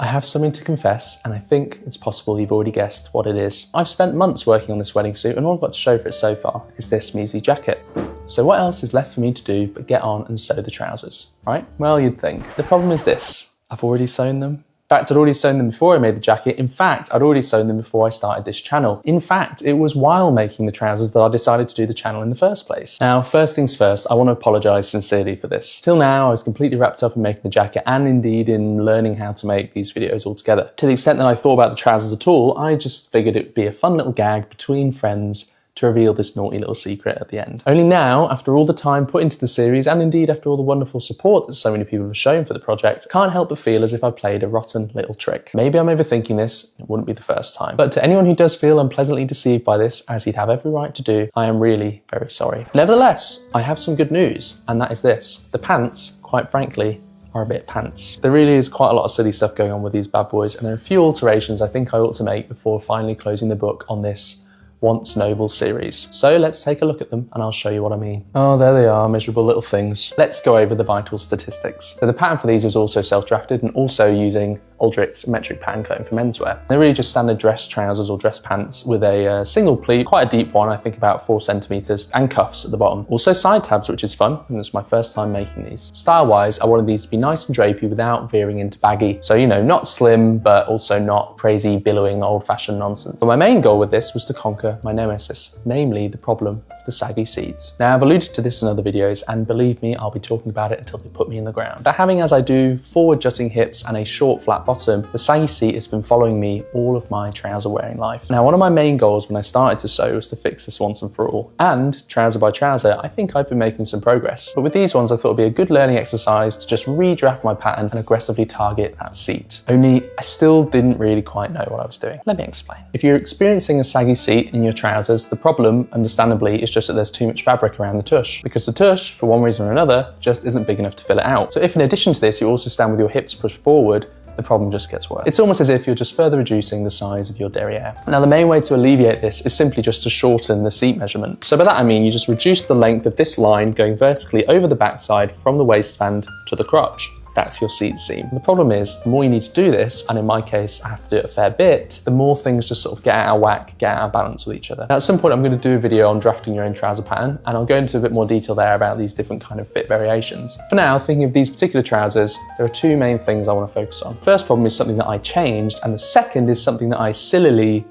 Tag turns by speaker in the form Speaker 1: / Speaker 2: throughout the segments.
Speaker 1: I have something to confess, and I think it's possible you've already guessed what it is. I've spent months working on this wedding suit, and all I've got to show for it so far is this measly jacket. So what else is left for me to do but get on and sew the trousers, right? Well, you'd think. The problem is this: I've already sewn them. In fact, I'd already sewn them before I made the jacket. In fact, I'd already sewn them before I started this channel. In fact, it was while making the trousers that I decided to do the channel in the first place. Now, first things first, I want to apologise sincerely for this. Till now, I was completely wrapped up in making the jacket and indeed in learning how to make these videos altogether. To the extent that I thought about the trousers at all, I just figured it would be a fun little gag between friends to reveal this naughty little secret at the end. Only now, after all the time put into the series, and indeed after all the wonderful support that so many people have shown for the project, I can't help but feel as if I played a rotten little trick. Maybe I'm overthinking this, it wouldn't be the first time. But to anyone who does feel unpleasantly deceived by this, as he'd have every right to do, I am really very sorry. Nevertheless, I have some good news, and that is this. The pants, quite frankly, are a bit pants. There really is quite a lot of silly stuff going on with these bad boys, and there are a few alterations I think I ought to make before finally closing the book on this once noble series. So let's take a look at them and I'll show you what I mean. Oh, there they are, miserable little things. Let's go over the vital statistics. So the pattern for these was also self-drafted and also using Aldrich's metric pattern cutting for menswear. They're really just standard dress trousers or dress pants with a single pleat, quite a deep one, I think about 4 centimeters, and cuffs at the bottom. Also side tabs, which is fun, and it's my first time making these. Style-wise, I wanted these to be nice and drapey without veering into baggy. So, you know, not slim, but also not crazy, billowing, old-fashioned nonsense. But my main goal with this was to conquer my nemesis, namely the problem of the saggy seats. Now, I've alluded to this in other videos, and believe me, I'll be talking about it until they put me in the ground. But having, as I do, forward-jutting hips and a short, flat bottom, the saggy seat has been following me all of my trouser wearing life. Now, one of my main goals when I started to sew was to fix this once and for all. And trouser by trouser, I think I've been making some progress. But with these ones, I thought it'd be a good learning exercise to just redraft my pattern and aggressively target that seat. Only I still didn't really quite know what I was doing. Let me explain. If you're experiencing a saggy seat in your trousers, the problem, understandably, is just that there's too much fabric around the tush, because the tush, for one reason or another, just isn't big enough to fill it out. So if in addition to this, you also stand with your hips pushed forward, the problem just gets worse. It's almost as if you're just further reducing the size of your derriere. Now, the main way to alleviate this is simply just to shorten the seat measurement. So by that I mean you just reduce the length of this line going vertically over the backside from the waistband to the crotch. That's your seat seam. The problem is, the more you need to do this, and in my case, I have to do it a fair bit, the more things just sort of get out of whack, get out of balance with each other. Now, at some point, I'm going to do a video on drafting your own trouser pattern, and I'll go into a bit more detail there about these different kind of fit variations. For now, thinking of these particular trousers, there are 2 main things I want to focus on. The first problem is something that I changed, and the second is something that I sillily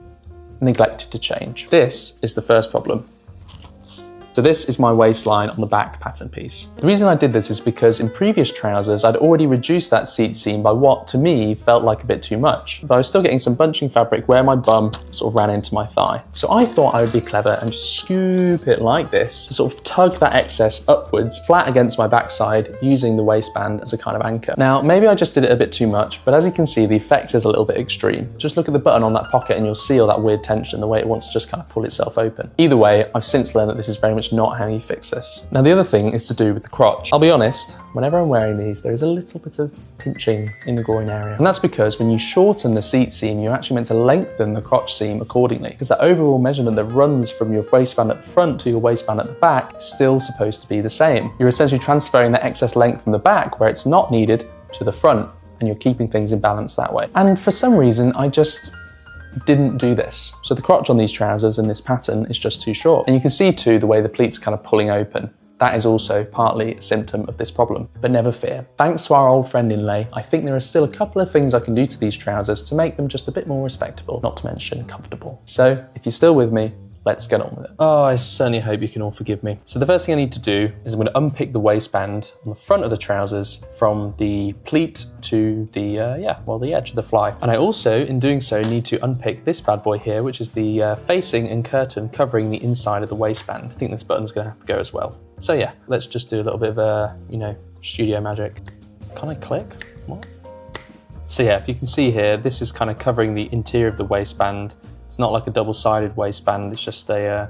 Speaker 1: neglected to change. This is the first problem. So this is my waistline on the back pattern piece. The reason I did this is because in previous trousers, I'd already reduced that seat seam by what, to me, felt like a bit too much. But I was still getting some bunching fabric where my bum sort of ran into my thigh. So I thought I would be clever and just scoop it like this, to sort of tug that excess upwards, flat against my backside, using the waistband as a kind of anchor. Now, maybe I just did it a bit too much, but as you can see, the effect is a little bit extreme. Just look at the button on that pocket and you'll see all that weird tension, the way it wants to just kind of pull itself open. Either way, I've since learned that this is very much not how you fix this. Now, the other thing is to do with the crotch. I'll be honest, whenever I'm wearing these, there is a little bit of pinching in the groin area. And that's because when you shorten the seat seam, you're actually meant to lengthen the crotch seam accordingly, because that overall measurement that runs from your waistband at the front to your waistband at the back is still supposed to be the same. You're essentially transferring that excess length from the back, where it's not needed, to the front, and you're keeping things in balance that way. And for some reason, I just didn't do this. So the crotch on these trousers in this pattern is just too short. And you can see too the way the pleats are kind of pulling open. That is also partly a symptom of this problem. But never fear. Thanks to our old friend Inlay, I think there are still a couple of things I can do to these trousers to make them just a bit more respectable, not to mention comfortable. So if you're still with me, let's get on with it. Oh, I certainly hope you can all forgive me. So the first thing I need to do is I'm going to unpick the waistband on the front of the trousers from the pleat to the, the edge of the fly. And I also, in doing so, need to unpick this bad boy here, which is the facing and curtain covering the inside of the waistband. I think this button's going to have to go as well. So yeah, let's just do a little bit of, studio magic. Can I click? What? So yeah, if you can see here, this is kind of covering the interior of the waistband. It's not like a double-sided waistband, it's just a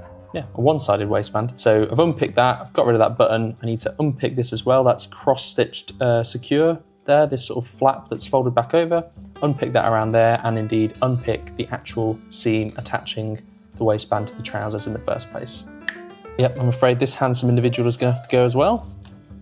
Speaker 1: one-sided waistband. So I've unpicked that, I've got rid of that button. I need to unpick this as well. That's cross-stitched secure there, this sort of flap that's folded back over. Unpick that around there, and indeed unpick the actual seam attaching the waistband to the trousers in the first place. Yep, I'm afraid this handsome individual is going to have to go as well.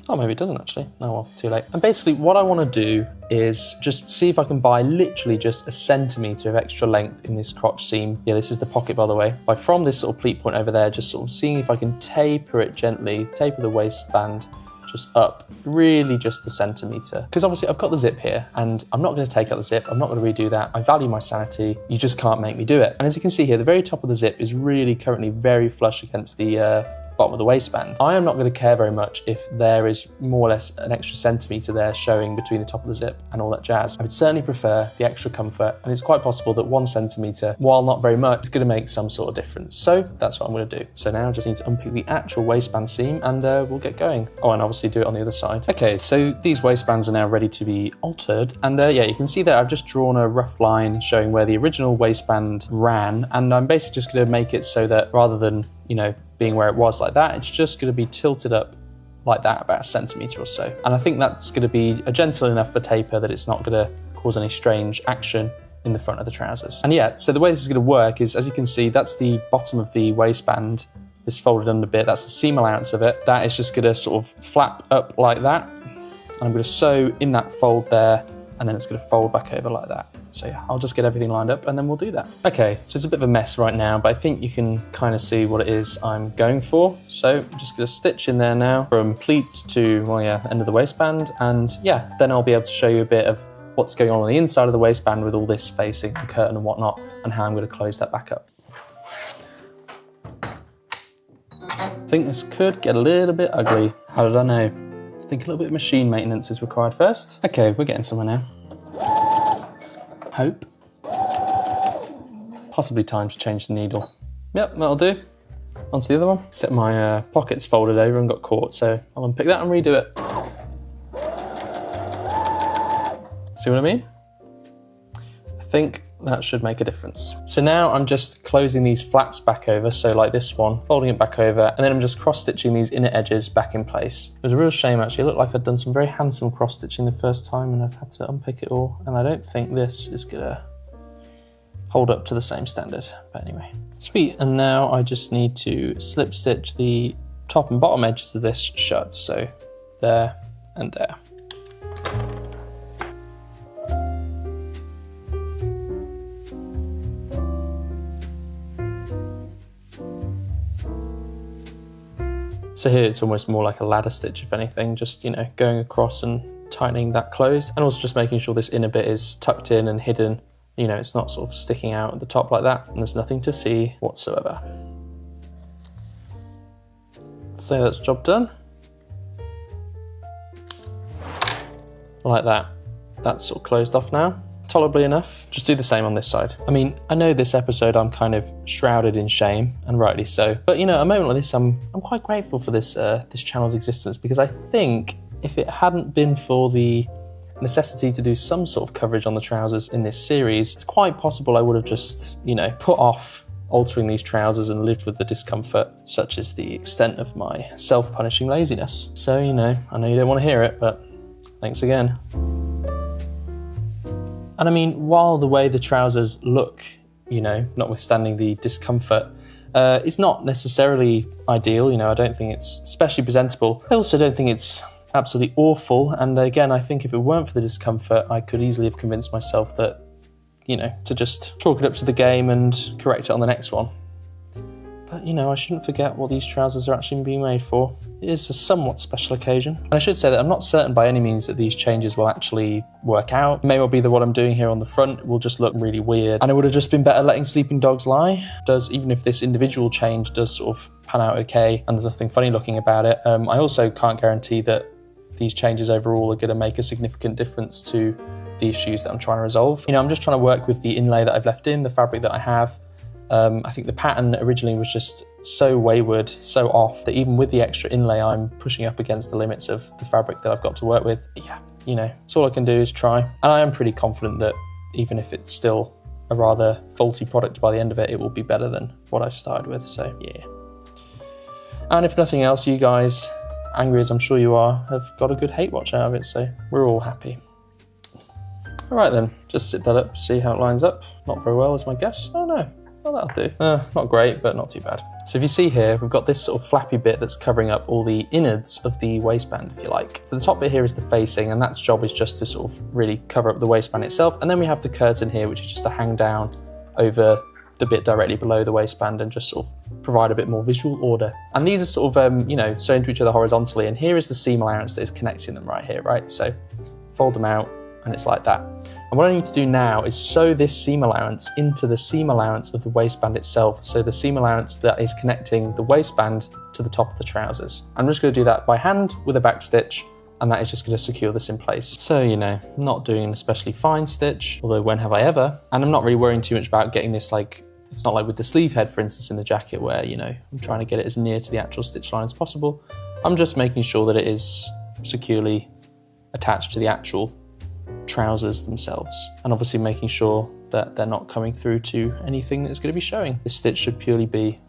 Speaker 1: Oh, maybe it doesn't actually. Oh well, too late. And basically what I want to do is just see if I can buy literally just a centimetre of extra length in this crotch seam. Yeah, this is the pocket, by the way. By from this sort of pleat point over there, just sort of seeing if I can taper it gently, taper the waistband just up, really just a centimetre. Because obviously I've got the zip here and I'm not going to take out the zip. I'm not going to redo that. I value my sanity. You just can't make me do it. And as you can see here, the very top of the zip is really currently very flush against the bottom of the waistband. I am not going to care very much if there is more or less an extra centimetre there showing between the top of the zip and all that jazz. I would certainly prefer the extra comfort, and it's quite possible that 1 centimetre, while not very much, is going to make some sort of difference. So that's what I'm going to do. So now I just need to unpick the actual waistband seam and we'll get going. Oh, and obviously do it on the other side. Okay, so these waistbands are now ready to be altered. And yeah, you can see that I've just drawn a rough line showing where the original waistband ran. And I'm basically just going to make it so that rather than, you know, being where it was like that, it's just going to be tilted up like that, about a centimetre or so. And I think that's going to be a gentle enough for taper that it's not going to cause any strange action in the front of the trousers. And yeah, so the way this is going to work is, as you can see, that's the bottom of the waistband, this folded under bit, that's the seam allowance of it. That is just going to sort of flap up like that. And I'm going to sew in that fold there, and then it's going to fold back over like that. So yeah, I'll just get everything lined up and then we'll do that. Okay, so it's a bit of a mess right now, but I think you can kind of see what it is I'm going for. So I'm just going to stitch in there now from pleat to, well, yeah, end of the waistband. And yeah, then I'll be able to show you a bit of what's going on the inside of the waistband with all this facing the curtain and whatnot, and how I'm going to close that back up. I think this could get a little bit ugly. How did I know? I think a little bit of machine maintenance is required first. Okay, we're getting somewhere now. Hope. Possibly time to change the needle. Yep, that'll do. On to the other one. Except my pocket's folded over and got caught, so I'll unpick that and redo it. See what I mean? I think that should make a difference. So now I'm just closing these flaps back over, so like this one, folding it back over, and then I'm just cross-stitching these inner edges back in place. It was a real shame actually. It looked like I'd done some very handsome cross-stitching the first time and I've had to unpick it all, and I don't think this is gonna hold up to the same standard, but anyway. Sweet, and now I just need to slip stitch the top and bottom edges of this shut, so there and there. So here it's almost more like a ladder stitch, if anything, just, you know, going across and tightening that closed, and also just making sure this inner bit is tucked in and hidden. You know, it's not sort of sticking out at the top like that, and there's nothing to see whatsoever. So that's job done. Like that. That's sort of closed off now. Tolerably enough. Just do the same on this side. I mean, I know this episode I'm kind of shrouded in shame, and rightly so. But you know, a moment like this, I'm quite grateful for this this channel's existence, because I think if it hadn't been for the necessity to do some sort of coverage on the trousers in this series, it's quite possible I would have just, you know, put off altering these trousers and lived with the discomfort, such as the extent of my self-punishing laziness. So, you know you don't want to hear it, but thanks again. And I mean, while the way the trousers look, you know, notwithstanding the discomfort, is not necessarily ideal, you know, I don't think it's especially presentable. I also don't think it's absolutely awful. And again, I think if it weren't for the discomfort, I could easily have convinced myself that, you know, to just chalk it up to the game and correct it on the next one. But, you know, I shouldn't forget what these trousers are actually being made for. It is a somewhat special occasion. And I should say that I'm not certain by any means that these changes will actually work out. It may well be that what I'm doing here on the front will just look really weird, and it would have just been better letting sleeping dogs lie. Even if this individual change does sort of pan out okay and there's nothing funny looking about it, I also can't guarantee that these changes overall are going to make a significant difference to the issues that I'm trying to resolve. You know, I'm just trying to work with the inlay that I've left in, the fabric that I have. I think the pattern originally was just so wayward, so off, that even with the extra inlay, I'm pushing up against the limits of the fabric that I've got to work with. But yeah, you know, so all I can do is try. And I am pretty confident that even if it's still a rather faulty product by the end of it, it will be better than what I've started with, so yeah. And if nothing else, you guys, angry as I'm sure you are, have got a good hate watch out of it, so we're all happy. All right then, just sit that up, see how it lines up. Not very well is my guess. Oh no. Oh, that'll do. Not great, but not too bad. So if you see here, we've got this sort of flappy bit that's covering up all the innards of the waistband, if you like. So the top bit here is the facing, and that's job is just to sort of really cover up the waistband itself. And then we have the curtain here, which is just to hang down over the bit directly below the waistband and just sort of provide a bit more visual order. And these are sort of, sewn to each other horizontally. And here is the seam allowance that is connecting them right here, right? So fold them out and it's like that. And what I need to do now is sew this seam allowance into the seam allowance of the waistband itself. So the seam allowance that is connecting the waistband to the top of the trousers. I'm just going to do that by hand with a back stitch, and that is just going to secure this in place. So, not doing an especially fine stitch, although when have I ever? And I'm not really worrying too much about getting this it's not like with the sleeve head, for instance, in the jacket where, I'm trying to get it as near to the actual stitch line as possible. I'm just making sure that it is securely attached to the actual trousers themselves, and obviously making sure that they're not coming through to anything that's going to be showing. This stitch should purely be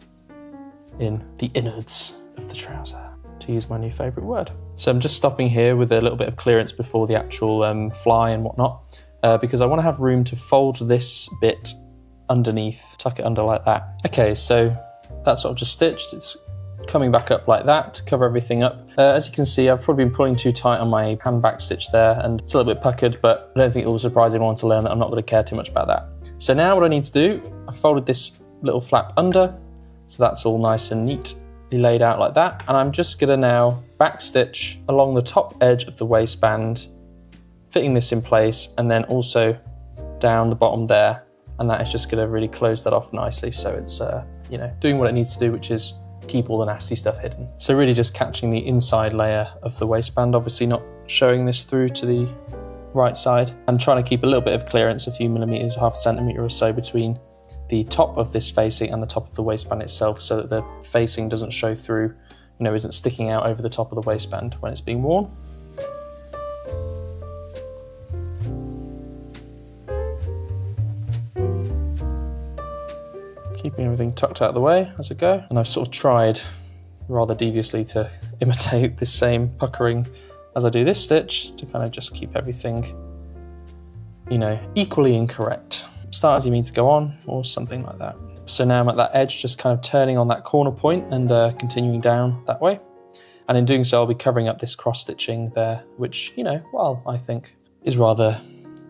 Speaker 1: in the innards of the trouser, to use my new favourite word. So I'm just stopping here with a little bit of clearance before the actual fly and whatnot, because I want to have room to fold this bit underneath, tuck it under like that. Okay, so that's sort of just stitched. It's coming back up like that to cover everything up. As you can see, I've probably been pulling too tight on my hand back stitch there, and it's a little bit puckered, but I don't think it will surprise anyone to learn that I'm not going to care too much about that. So now what I need to do, I've folded this little flap under, so that's all nice and neatly laid out like that, and I'm just going to now back stitch along the top edge of the waistband, fitting this in place, and then also down the bottom there, and that is just going to really close that off nicely, so it's doing what it needs to do, which is keep all the nasty stuff hidden. So really just catching the inside layer of the waistband, obviously not showing this through to the right side, and trying to keep a little bit of clearance, a few millimeters, half a centimetre or so, between the top of this facing and the top of the waistband itself, so that the facing doesn't show through, isn't sticking out over the top of the waistband when it's being worn. Keeping everything tucked out of the way as I go. And I've sort of tried rather deviously to imitate this same puckering as I do this stitch to kind of just keep everything, equally incorrect. Start as you mean to go on, or something like that. So now I'm at that edge, just kind of turning on that corner point and continuing down that way. And in doing so, I'll be covering up this cross stitching there, which, I think is rather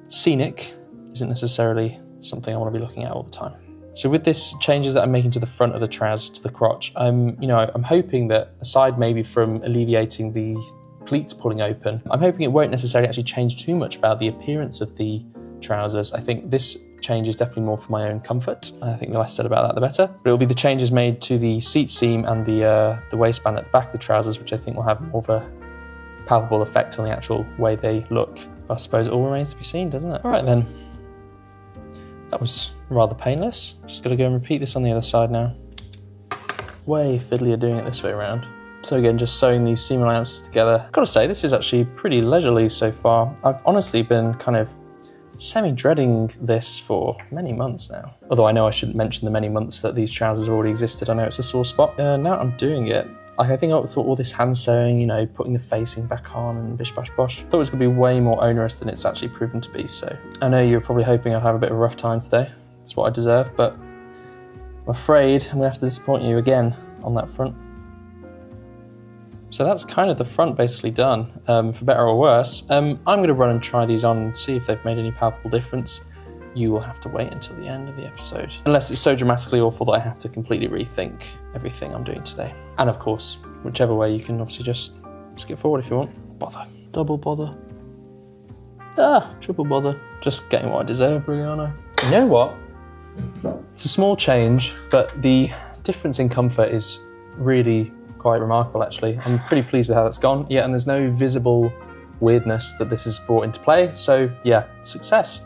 Speaker 1: scenic, isn't necessarily something I want to be looking at all the time. So with this changes that I'm making to the front of the trousers, to the crotch, I'm hoping that, aside maybe from alleviating the pleats pulling open, I'm hoping it won't necessarily actually change too much about the appearance of the trousers. I think this change is definitely more for my own comfort. I think the less said about that, the better. But it'll be the changes made to the seat seam and the waistband at the back of the trousers, which I think will have more of a palpable effect on the actual way they look. But I suppose it all remains to be seen, doesn't it? All right then. That was rather painless. Just got to go and repeat this on the other side now. Way fiddlier doing it this way around. So again, just sewing these seam allowances together. I've got to say, this is actually pretty leisurely so far. I've honestly been kind of semi-dreading this for many months now. Although I know I shouldn't mention the many months that these trousers already existed. I know it's a sore spot. Now I'm doing it. I think I thought all this hand sewing, putting the facing back on and bish bash bosh, I thought it was going to be way more onerous than it's actually proven to be. So I know you're probably hoping I'd have a bit of a rough time today. That's what I deserve, but I'm afraid I'm going to have to disappoint you again on that front. So that's kind of the front basically done, for better or worse. I'm going to run and try these on and see if they've made any palpable difference. You will have to wait until the end of the episode. Unless it's so dramatically awful that I have to completely rethink everything I'm doing today. And of course, whichever way, you can obviously just skip forward if you want. Bother. Double bother. Triple bother. Just getting what I deserve, really, aren't I? You know what? It's a small change, but the difference in comfort is really quite remarkable, actually. I'm pretty pleased with how that's gone. Yeah, and there's no visible weirdness that this has brought into play. So yeah, success.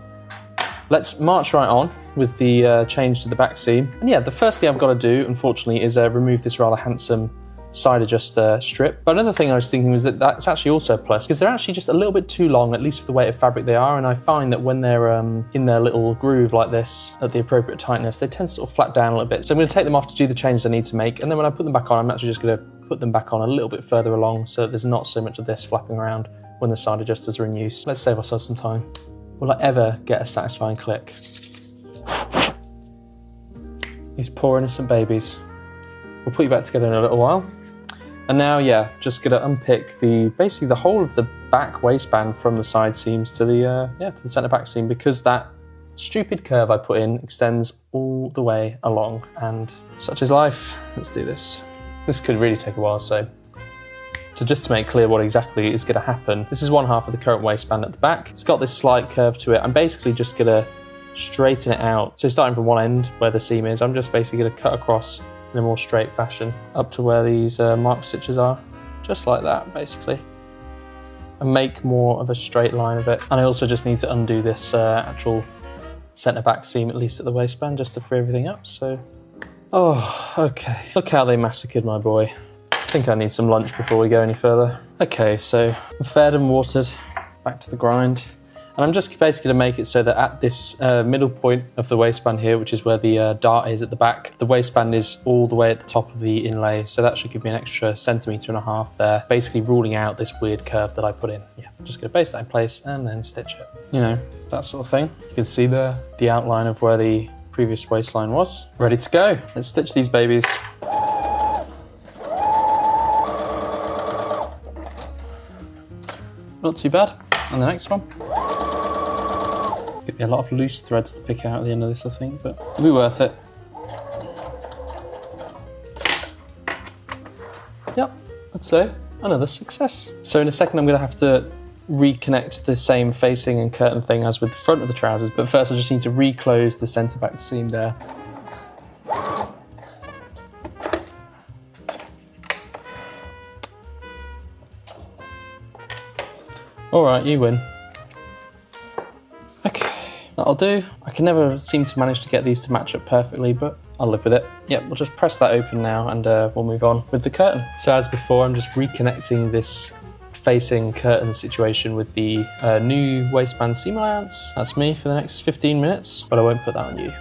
Speaker 1: Let's march right on with the change to the back seam. And yeah, the first thing I've got to do, unfortunately, is remove this rather handsome side adjuster strip. But another thing I was thinking was that that's actually also a plus, because they're actually just a little bit too long, at least for the weight of fabric they are. And I find that when they're in their little groove like this, at the appropriate tightness, they tend to sort of flap down a little bit. So I'm going to take them off to do the changes I need to make. And then when I put them back on, I'm actually just going to put them back on a little bit further along so that there's not so much of this flapping around when the side adjusters are in use. Let's save ourselves some time. Will I ever get a satisfying click? These poor innocent babies. We'll put you back together in a little while. And now, yeah, just gonna unpick basically the whole of the back waistband from the side seams to the centre back seam, because that stupid curve I put in extends all the way along, and such is life. Let's do this. This could really take a while, so just to make clear what exactly is gonna happen, this is one half of the current waistband at the back. It's got this slight curve to it. I'm basically just gonna straighten it out. So starting from one end where the seam is, I'm just basically gonna cut across in a more straight fashion up to where these mark stitches are, just like that basically, and make more of a straight line of it. And I also just need to undo this actual centre back seam, at least at the waistband, just to free everything up. So, oh, okay, look how they massacred my boy. I think I need some lunch before we go any further. Okay, so I'm fed and watered, back to the grind. And I'm just basically going to make it so that at this middle point of the waistband here, which is where the dart is at the back, the waistband is all the way at the top of the inlay. So that should give me an extra 1.5 centimetres there, basically ruling out this weird curve that I put in. Yeah, I'm just going to base that in place and then stitch it. You know, that sort of thing. You can see the outline of where the previous waistline was. Ready to go. Let's stitch these babies. Not too bad. And the next one. Give me a lot of loose threads to pick out at the end of this, I think, but it'll be worth it. Yep, I'd say another success. So in a second, I'm going to have to reconnect the same facing and curtain thing as with the front of the trousers, but first I just need to reclose the centre back seam there. All right, you win. That'll do. I can never seem to manage to get these to match up perfectly, but I'll live with it. Yep, we'll just press that open now and we'll move on with the curtain. So as before, I'm just reconnecting this facing curtain situation with the new waistband seam allowance. That's me for the next 15 minutes, but I won't put that on you.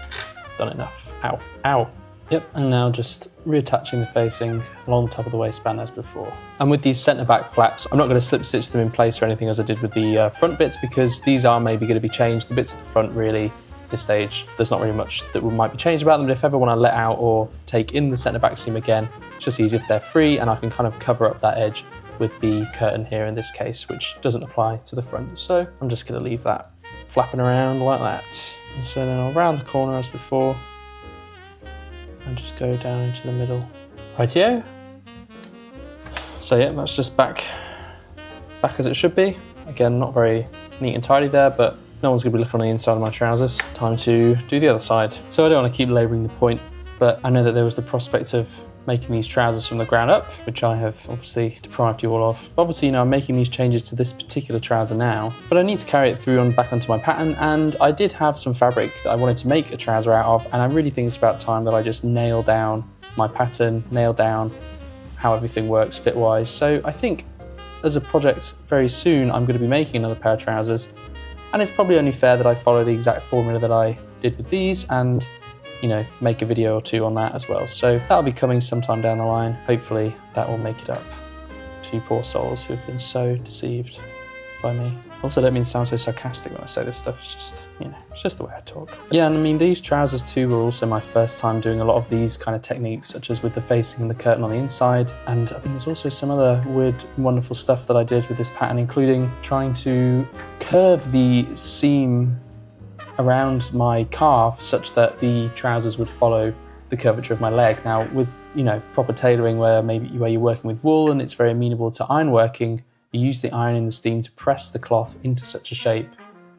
Speaker 1: Done enough. Ow, ow. Yep, and now just reattaching the facing along the top of the waistband as before. And with these centre back flaps, I'm not going to slip stitch them in place or anything as I did with the front bits, because these are maybe going to be changed. The bits at the front, really, at this stage, there's not really much that might be changed about them, but if ever want to let out or take in the centre back seam again, it's just easy if they're free, and I can kind of cover up that edge with the curtain here in this case, which doesn't apply to the front. So I'm just going to leave that flapping around like that. And so then I'll round the corner as before, and just go down into the middle. Rightio. So yeah, that's just back as it should be. Again, not very neat and tidy there, but no one's gonna be looking on the inside of my trousers. Time to do the other side. So I don't want to keep labouring the point, but I know that there was the prospect of making these trousers from the ground up, which I have obviously deprived you all of. Obviously, you know, I'm making these changes to this particular trouser now, but I need to carry it through back onto my pattern, and I did have some fabric that I wanted to make a trouser out of, and I really think it's about time that I just nail down my pattern, nail down how everything works fit-wise. So I think as a project very soon, I'm going to be making another pair of trousers, and it's probably only fair that I follow the exact formula that I did with these and, you know, make a video or two on that as well. So that'll be coming sometime down the line. Hopefully that will make it up to poor souls who have been so deceived by me. Also, I don't mean to sound so sarcastic when I say this stuff. It's just, you know, it's just the way I talk. Yeah, and I mean, these trousers too were also my first time doing a lot of these kind of techniques, such as with the facing and the curtain on the inside. And I mean, there's also some other weird, wonderful stuff that I did with this pattern, including trying to curve the seam around my calf such that the trousers would follow the curvature of my leg. Now, with, you know, proper tailoring where you're working with wool and it's very amenable to ironworking, you use the iron in the steam to press the cloth into such a shape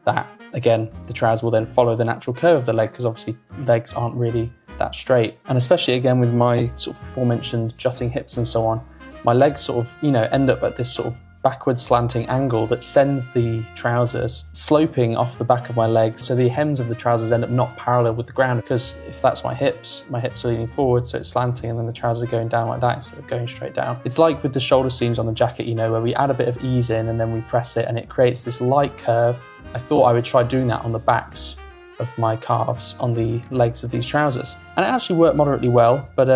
Speaker 1: that, again, the trouser will then follow the natural curve of the leg, because obviously legs aren't really that straight. And especially again with my sort of aforementioned jutting hips and so on, my legs sort of, you know, end up at this sort of backward slanting angle that sends the trousers sloping off the back of my legs, so the hems of the trousers end up not parallel with the ground, because if that's my hips are leaning forward, so it's slanting, and then the trousers are going down like that instead of going straight down. It's like with the shoulder seams on the jacket, you know, where we add a bit of ease in and then we press it and it creates this light curve. I thought I would try doing that on the backs of my calves on the legs of these trousers, and it actually worked moderately well, but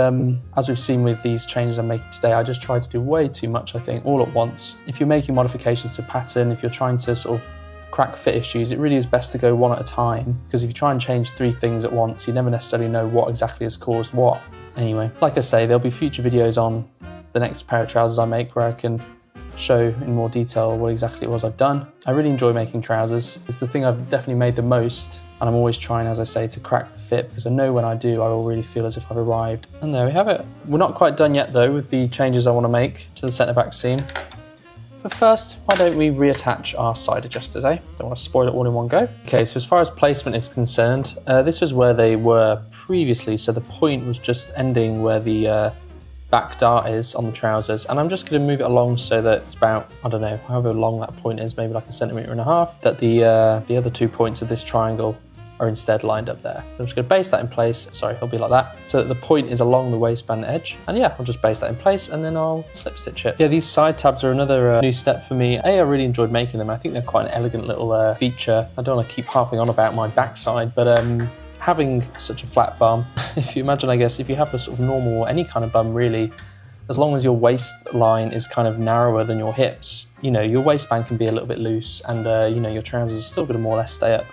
Speaker 1: as we've seen with these changes I'm making today, I just tried to do way too much, I think, all at once. If you're making modifications to pattern, if you're trying to sort of crack fit issues, it really is best to go one at a time, because if you try and change 3 things at once, you never necessarily know what exactly has caused what. Anyway, like I say, there'll be future videos on the next pair of trousers I make where I can show in more detail what exactly it was I've done. I really enjoy making trousers. It's the thing I've definitely made the most, and I'm always trying, as I say, to crack the fit, because I know when I do, I will really feel as if I've arrived. And there we have it. We're not quite done yet though with the changes I want to make to the centre back seam. But first, why don't we reattach our side adjusters, eh? Don't want to spoil it all in one go. Okay, so as far as placement is concerned, this was where they were previously, so the point was just ending where the back dart is on the trousers, and I'm just going to move it along so that it's about, I don't know, however long that point is, maybe like 1.5 centimeters, that the other 2 points of this triangle are instead lined up there. I'm just going to base that in place. Sorry, it'll be like that. So that the point is along the waistband edge. And yeah, I'll just base that in place and then I'll slip stitch it. Yeah, these side tabs are another new step for me. I really enjoyed making them. I think they're quite an elegant little feature. I don't want to keep harping on about my backside, but having such a flat bum, if you imagine, I guess, if you have a sort of normal or any kind of bum really, as long as your waistline is kind of narrower than your hips, you know, your waistband can be a little bit loose and, you know, your trousers are still going to more or less stay up.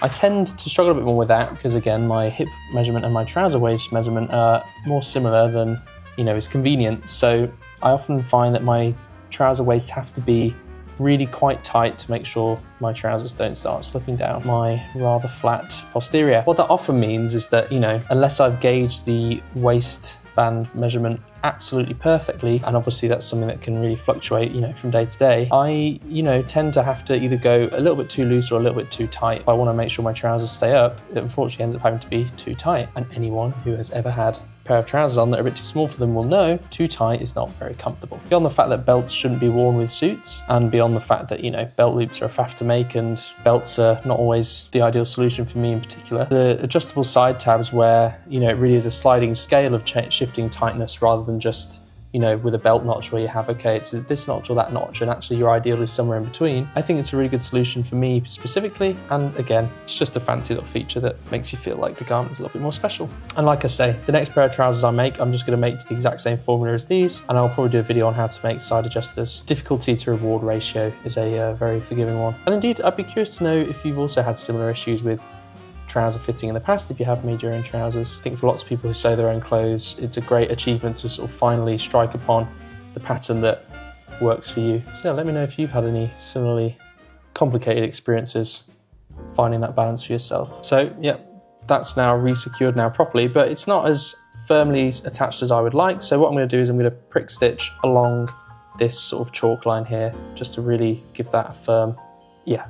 Speaker 1: I tend to struggle a bit more with that because, again, my hip measurement and my trouser waist measurement are more similar than, you know, is convenient. So I often find that my trouser waists have to be really quite tight to make sure my trousers don't start slipping down my rather flat posterior. What that often means is that, you know, unless I've gauged the waistband measurement absolutely perfectly, and obviously that's something that can really fluctuate, you know, from day to day, I, you know, tend to have to either go a little bit too loose or a little bit too tight. If I want to make sure my trousers stay up, it unfortunately ends up having to be too tight. And anyone who has ever had a pair of trousers on that are a bit too small for them will know too tight is not very comfortable. Beyond the fact that belts shouldn't be worn with suits, and beyond the fact that, you know, belt loops are a faff to make and belts are not always the ideal solution for me in particular, the adjustable side tabs where, you know, it really is a sliding scale of shifting tightness rather than just, you know, with a belt notch where you have, okay, it's this notch or that notch, and actually your ideal is somewhere in between. I think it's a really good solution for me specifically, and again, it's just a fancy little feature that makes you feel like the garment is a little bit more special. And like I say, the next pair of trousers I make, I'm just going to make to the exact same formula as these, and I'll probably do a video on how to make side adjusters. Difficulty to reward ratio is a very forgiving one. And indeed, I'd be curious to know if you've also had similar issues with trouser fitting in the past, if you have made your own trousers. I think for lots of people who sew their own clothes, it's a great achievement to sort of finally strike upon the pattern that works for you. So yeah, let me know if you've had any similarly complicated experiences finding that balance for yourself. So yeah, that's now re-secured now properly, but it's not as firmly attached as I would like. So what I'm going to do is I'm going to prick stitch along this sort of chalk line here, just to really give that a firm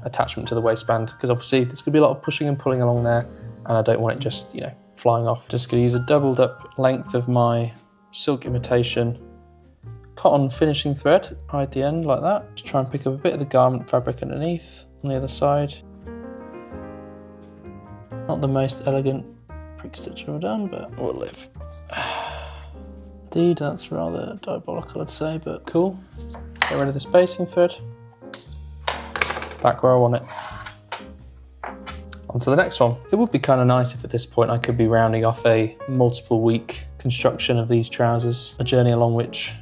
Speaker 1: attachment to the waistband, because obviously there's going to be a lot of pushing and pulling along there, and I don't want it just, you know, flying off. Just going to use a doubled up length of my silk imitation cotton finishing thread right at the end like that, to try and pick up a bit of the garment fabric underneath on the other side. Not the most elegant prick stitch I've done, but we'll live. Indeed, that's rather diabolical, I'd say, but cool. Get rid of this basting thread. Back where I want it. On to the next one. It would be kind of nice if at this point I could be rounding off a multiple week construction of these trousers, a journey along which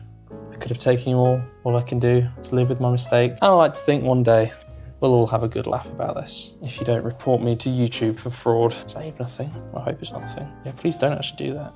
Speaker 1: I could have taken you all I can do is live with my mistake. And I like to think one day we'll all have a good laugh about this. If you don't report me to YouTube for fraud. Is that even a thing? I hope it's not a thing. Yeah, please don't actually do that.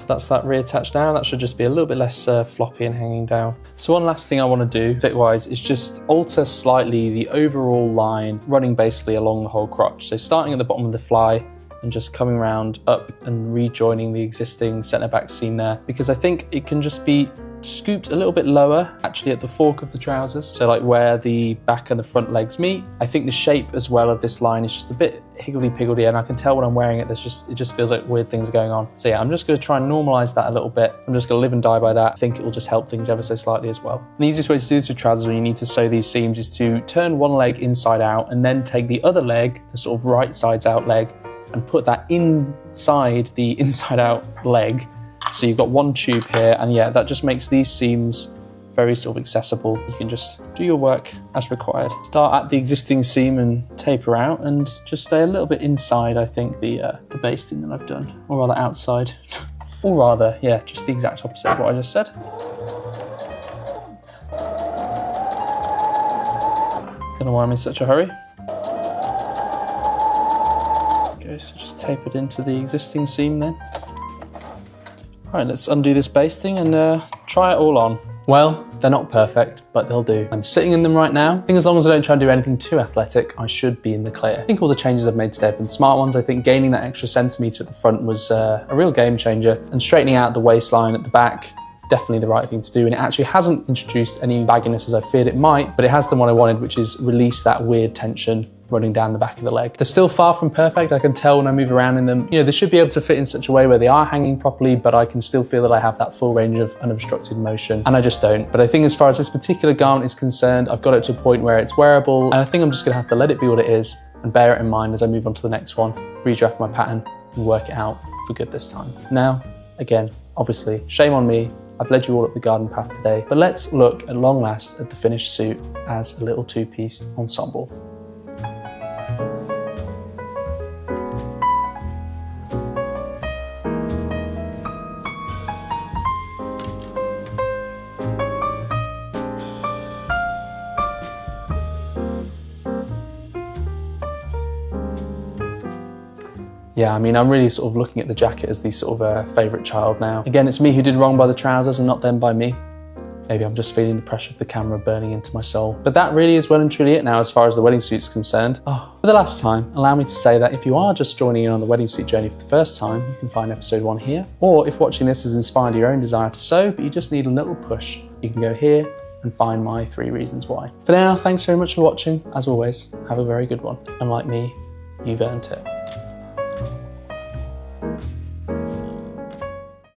Speaker 1: That's that reattached now. That should just be a little bit less floppy and hanging down. So one last thing I want to do fit-wise is just alter slightly the overall line running basically along the whole crotch. So starting at the bottom of the fly and just coming round up and rejoining the existing centre back seam there, because I think it can just be scooped a little bit lower actually at the fork of the trousers, so like where the back and the front legs meet. I think the shape as well of this line is just a bit higgledy-piggledy, and I can tell when I'm wearing it, it just feels like weird things are going on. So yeah, I'm just going to try and normalise that a little bit. I'm just going to live and die by that. I think it will just help things ever so slightly as well. And the easiest way to do this with trousers when you need to sew these seams is to turn one leg inside out and then take the other leg, the sort of right sides out leg, and put that inside the inside out leg. So you've got one tube here, and yeah, that just makes these seams very sort of accessible. You can just do your work as required. Start at the existing seam and taper out, and just stay a little bit inside, I think, the basting that I've done, or rather outside. Or rather, yeah, just the exact opposite of what I just said. Don't know why I'm in such a hurry. Okay, so just tape it into the existing seam then. All right, let's undo this basting and try it all on. Well, they're not perfect, but they'll do. I'm sitting in them right now. I think as long as I don't try and do anything too athletic, I should be in the clear. I think all the changes I've made today have been smart ones. I think gaining that extra centimetre at the front was a real game changer, and straightening out the waistline at the back, definitely the right thing to do. And it actually hasn't introduced any bagginess as I feared it might, but it has done what I wanted, which is release that weird tension running down the back of the leg. They're still far from perfect. I can tell when I move around in them. You know, they should be able to fit in such a way where they are hanging properly, but I can still feel that I have that full range of unobstructed motion, and I just don't. But I think as far as this particular garment is concerned, I've got it to a point where it's wearable, and I think I'm just gonna have to let it be what it is and bear it in mind as I move on to the next one, redraft my pattern and work it out for good this time. Now, again, obviously, shame on me. I've led you all up the garden path today, but let's look at long last at the finished suit as a little two-piece ensemble. Yeah, I mean, I'm really sort of looking at the jacket as the sort of favourite child now. Again, it's me who did wrong by the trousers and not them by me. Maybe I'm just feeling the pressure of the camera burning into my soul. But that really is well and truly it now as far as the wedding suit's concerned. Oh, for the last time, allow me to say that if you are just joining in on the wedding suit journey for the first time, you can find episode 1 here. Or if watching this has inspired your own desire to sew, but you just need a little push, you can go here and find my 3 reasons why. For now, thanks very much for watching. As always, have a very good one. And like me, you've earned it.